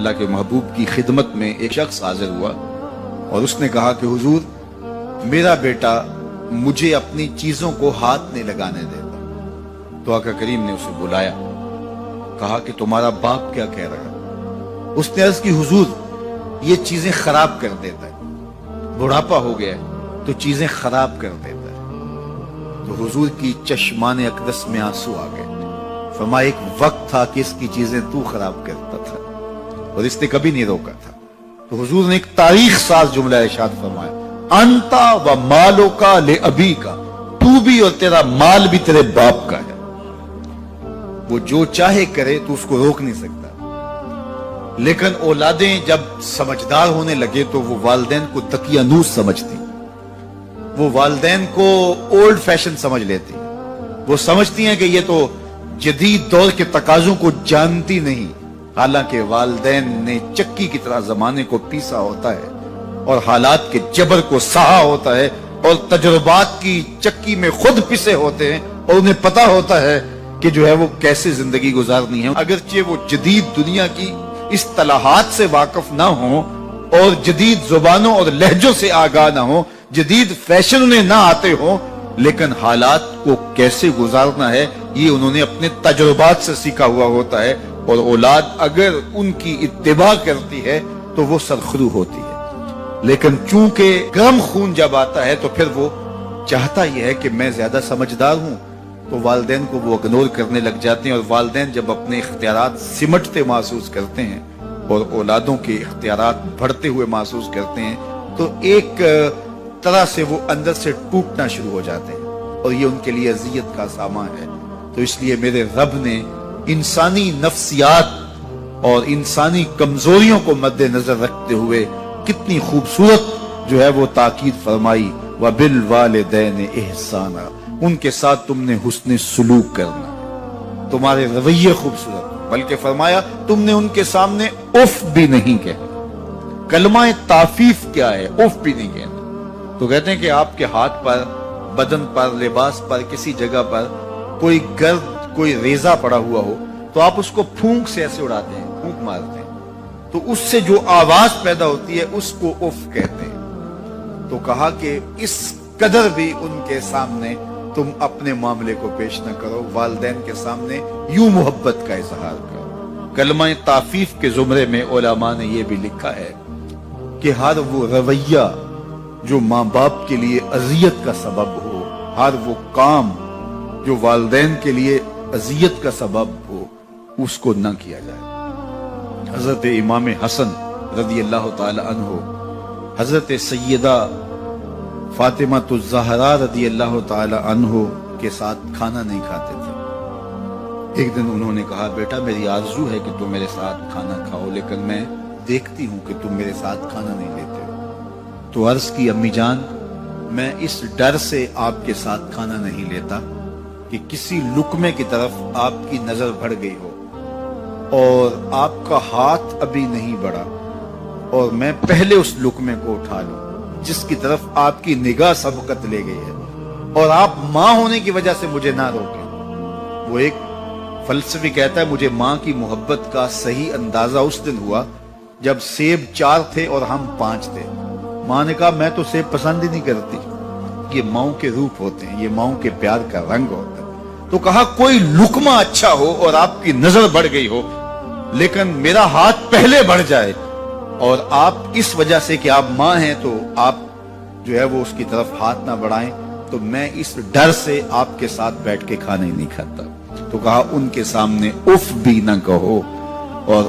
اللہ کے محبوب کی خدمت میں ایک شخص حاضر ہوا اور اس نے کہا کہ حضور میرا بیٹا مجھے اپنی چیزوں کو ہاتھ نہیں لگانے دیتا۔ تو آقا کریم نے اسے بلایا، کہا کہ تمہارا باپ کیا کہہ رہا ہے؟ اس نے عرض کی حضور یہ چیزیں خراب کر دیتا ہے، بڑھاپا ہو گیا ہے تو چیزیں خراب کر دیتا ہے۔ تو حضور کی چشمان اقدس میں آنسو آ گئے، فرمایا ایک وقت تھا کہ اس کی چیزیں تو خراب کرتا تھا اور اس نے کبھی نہیں روکا تھا۔ تو حضور نے ایک تاریخ ساز جملہ ارشاد فرمایا، انتا و مالو کا لے ابی کا، تو بھی اور تیرا مال بھی تیرے باپ کا ہے، وہ جو چاہے کرے تو اس کو روک نہیں سکتا۔ لیکن اولادیں جب سمجھدار ہونے لگے تو وہ والدین کو دقیانوس سمجھتی، وہ والدین کو اولڈ فیشن سمجھ لیتی، وہ سمجھتی ہیں کہ یہ تو جدید دور کے تقاضوں کو جانتی نہیں، حالانکہ والدین نے چکی کی طرح زمانے کو پیسا ہوتا ہے اور حالات کے جبر کو سہا ہوتا ہے اور تجربات کی چکی میں خود پسے ہوتے ہیں اور انہیں پتا ہوتا ہے کہ جو ہے وہ کیسے زندگی گزارنی ہے۔ اگرچہ وہ جدید دنیا کی اصطلاحات سے واقف نہ ہوں اور جدید زبانوں اور لہجوں سے آگاہ نہ ہوں، جدید فیشن انہیں نہ آتے ہوں، لیکن حالات کو کیسے گزارنا ہے یہ انہوں نے اپنے تجربات سے سیکھا ہوا ہوتا ہے، اور اولاد اگر ان کی اتباع کرتی ہے تو وہ سرخرو ہوتی ہے۔ لیکن چونکہ گرم خون جب آتا ہے تو پھر وہ چاہتا یہ ہے کہ میں زیادہ سمجھدار ہوں، تو والدین کو وہ اگنور کرنے لگ جاتے ہیں، اور والدین جب اپنے اختیارات سمٹتے محسوس کرتے ہیں اور اولادوں کے اختیارات بڑھتے ہوئے محسوس کرتے ہیں تو ایک طرح سے وہ اندر سے ٹوٹنا شروع ہو جاتے ہیں، اور یہ ان کے لیے اذیت کا سامان ہے۔ تو اس لیے میرے رب نے انسانی نفسیات اور انسانی کمزوریوں کو مد نظر رکھتے ہوئے کتنی خوبصورت جو ہے وہ تاکید فرمائی، وَبِالْوَالِدَيْنِ إِحْسَانًا، ان کے ساتھ تم نے حسن سلوک کرنا، تمہارے رویے خوبصورت، بلکہ فرمایا تم نے ان کے سامنے اف بھی نہیں کہنا۔ کلمہ تعفیف کیا ہے؟ اف بھی نہیں کہنا۔ تو کہتے ہیں کہ آپ کے ہاتھ پر، بدن پر، لباس پر، کسی جگہ پر کوئی گرد، کوئی ریزہ پڑا ہوا ہو تو آپ اس کو پھونک سے ایسے اڑاتے ہیں، پھونک مارتے ہیں، تو اس سے جو آواز پیدا ہوتی ہے اس کو اف کہتے ہیں۔ تو کہا کہ اس قدر بھی ان کے سامنے تم اپنے معاملے کو پیش نہ کرو، والدین کے سامنے یوں محبت کا اظہار کرو۔ کلمہ تعفیف کے زمرے میں علماء نے یہ بھی لکھا ہے کہ ہر وہ رویہ جو ماں باپ کے لیے اذیت کا سبب ہو، ہر وہ کام جو والدین کے لیے اذیت کا سبب ہو، اس کو نہ کیا جائے۔ حضرت امام حسن رضی اللہ تعالی عنہ حضرت سیدہ فاطمہ الزہرا رضی اللہ تعالی عنہ کے ساتھ کھانا نہیں کھاتے تھے۔ ایک دن انہوں نے کہا بیٹا میری آرزو ہے کہ تم میرے ساتھ کھانا کھاؤ، لیکن میں دیکھتی ہوں کہ تم میرے ساتھ کھانا نہیں لیتے ہو۔ تو عرض کی امی جان میں اس ڈر سے آپ کے ساتھ کھانا نہیں لیتا کہ کسی لقمے کی طرف آپ کی نظر بڑھ گئی ہو اور آپ کا ہاتھ ابھی نہیں بڑھا اور میں پہلے اس لقمے کو اٹھا لوں جس کی طرف آپ کی نگاہ سبقت لے گئی ہے، اور آپ ماں ہونے کی وجہ سے مجھے نہ روکیں۔ وہ ایک فلسفی کہتا ہے مجھے ماں کی محبت کا صحیح اندازہ اس دن ہوا جب سیب 4 تھے اور ہم 5 تھے۔ ماں نے کہا میں تو سیب پسند ہی نہیں کرتی، یہ ماؤں کے روپ ہوتے ہیں، یہ ماؤں کے پیار کا رنگ ہوتا ہے۔ تو کہا کوئی لقمہ اچھا ہو اور آپ کی نظر بڑھ گئی ہو لیکن میرا ہاتھ پہلے بڑھ جائے، اور آپ اس وجہ سے کہ آپ ماں ہیں تو آپ جو ہے وہ اس کی طرف ہاتھ نہ بڑھائیں، تو میں اس ڈر سے آپ کے ساتھ بیٹھ کے کھانا ہی نہیں کھاتا۔ تو کہا ان کے سامنے اف بھی نہ کہو، اور